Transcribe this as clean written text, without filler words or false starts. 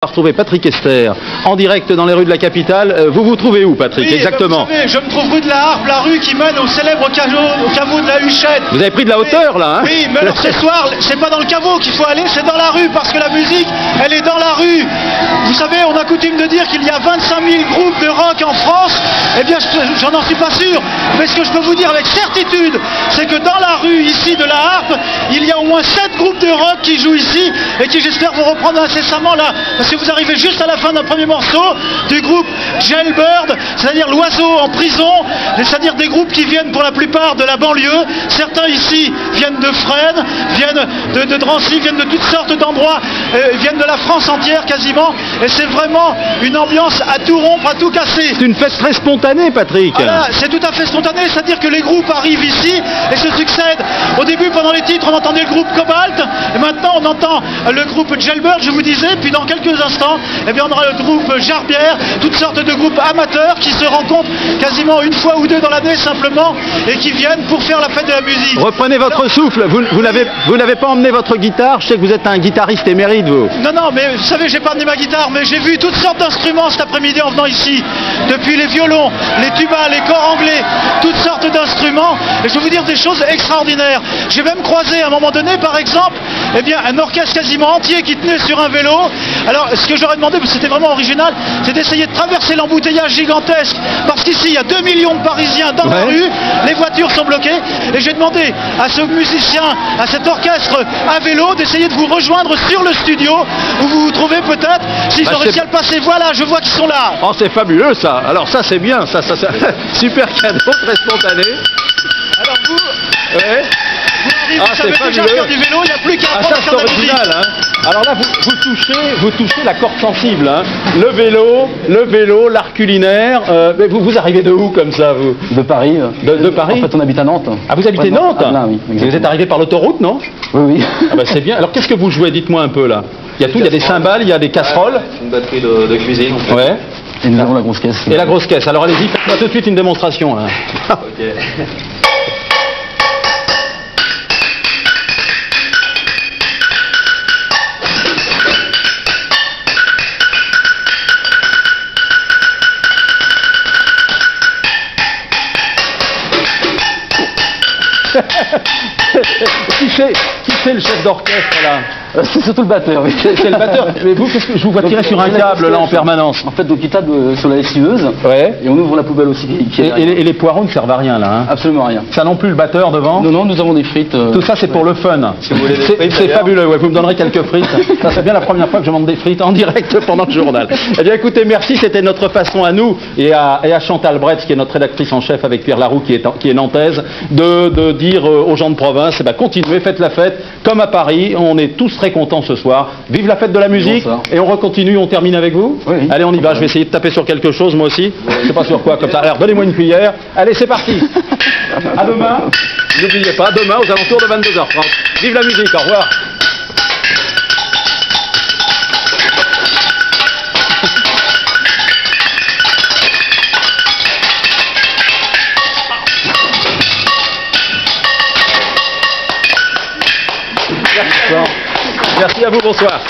On va retrouver Patrick Esther en direct dans les rues de la capitale. Vous vous trouvez où, Patrick, oui, exactement? Vous savez, je me trouve rue de la Harpe, la rue qui mène au célèbre caveau de la Huchette. Vous avez pris de la hauteur là, hein? Oui, mais alors ce soir, c'est pas dans le caveau qu'il faut aller, c'est dans la rue, parce que la musique, elle est dans la rue. Vous savez, on a coutume de dire qu'il y a 25 000 groupes de rock en France. Eh bien, j'en suis pas sûr, mais ce que je peux vous dire avec certitude, c'est que dans la rue ici de la Harpe, il y a au moins 7 groupes de rock qui jouent ici et qui, j'espère, vont reprendre incessamment là, parce que vous arrivez juste à la fin d'un premier morceau du groupe Jailbird, c'est-à-dire l'oiseau en prison, c'est-à-dire des groupes qui viennent pour la plupart de la banlieue. Certains ici viennent de Fresnes, viennent de Drancy, viennent de toutes sortes d'endroits, viennent de la France entière quasiment, et c'est vraiment une ambiance à tout rompre, à tout casser. C'est une fête très spontanée, Patrick. Voilà, c'est tout à fait spontané, c'est-à-dire que les groupes arrivent ici et se succèdent. Au début, pendant les titres, on entendait le groupe Cobalt, et maintenant on entend le groupe Jailbird, je vous disais, puis dans quelques instants, eh bien, on aura le groupe Jarbière, toutes sortes de groupes amateurs qui se rencontrent quasiment une fois ou deux dans l'année simplement, et qui viennent pour faire la fête de la musique. Reprenez votre souffle, vous n'avez pas emmené votre guitare, je sais que vous êtes un guitariste émérite, vous. Non, mais vous savez, j'ai pas amené ma guitare, mais j'ai vu toutes sortes d'instruments cet après-midi en venant ici, depuis les violons, les tubas, les corps anglais, toutes sortes d'instruments, et je vais vous dire des choses extraordinaires. J'ai même croisé à un moment donné, par exemple, eh bien, un orchestre quasiment entier qui tenait sur un vélo. Alors, ce que j'aurais demandé, parce que c'était vraiment original, c'est d'essayer de traverser l'embouteillage gigantesque, parce qu'ici, il y a 2 millions de Parisiens dans la rue, les voitures sont bloquées, et j'ai demandé à ce musicien, à cet orchestre à vélo, d'essayer de vous rejoindre sur le studio, où vous vous trouvez peut-être, s'ils ont réussi à le passer. Voilà, je vois qu'ils sont là. Oh, c'est fabuleux ça. Alors ça, c'est bien, ça. Super cadeau, très spontané. Alors vous... Ouais. Vous savez déjà faire du vélo, il n'y a plus qu'à apprendre à faire de la musique. Original, hein. Alors là, vous touchez la corde sensible, hein. Le vélo, l'art culinaire. Mais vous arrivez de où comme ça, vous? De Paris. De Paris? En fait, on habite à Nantes. Ah, vous habitez Nantes? Ah, là, oui. Vous êtes arrivé par l'autoroute, non? Oui. Ah bah c'est bien. Alors qu'est-ce que vous jouez? Dites-moi un peu là. Il y a tout, il y a des cymbales, il y a des casseroles. Une batterie de cuisine. En fait. Ouais. Et nous avons la grosse caisse. Et la grosse caisse. Alors allez-y, faites-moi tout de suite une démonstration. Hein. Ok. Qui c'est le chef d'orchestre là? C'est surtout le batteur, oui. C'est le batteur. Mais vous, qu'est-ce que je vous vois tirer sur un câble là en permanence? En fait, donc il tape sur la lessiveuse. Ouais. Et on ouvre la poubelle aussi. Et les poireaux ne servent à rien là, hein? Absolument rien. Ça non plus, le batteur devant? Non, nous avons des frites. Tout ça, c'est pour le fun. Si vous voulez des frites, c'est fabuleux, ouais. Vous me donnerez quelques frites. Ça, c'est bien la première fois que je demande des frites en direct pendant le journal. Eh bien, écoutez, merci. C'était notre façon à nous et à Chantal Bretz, qui est notre rédactrice en chef avec Pierre Laroux, qui est nantaise, de dire aux gens de province, eh ben, continuez, faites la fête. Comme à Paris, on est tous très contents ce soir. Vive la fête de la musique. Bonsoir. Et on recontinue, on termine avec vous? Oui. Allez, on y va. Je vais essayer de taper sur quelque chose, moi aussi. Je sais pas sur quoi, comme ça. Alors, donnez-moi une cuillère. Allez, c'est parti. À demain. N'oubliez pas, demain aux alentours de 22h30. Vive la musique, au revoir. Merci à vous, bonsoir.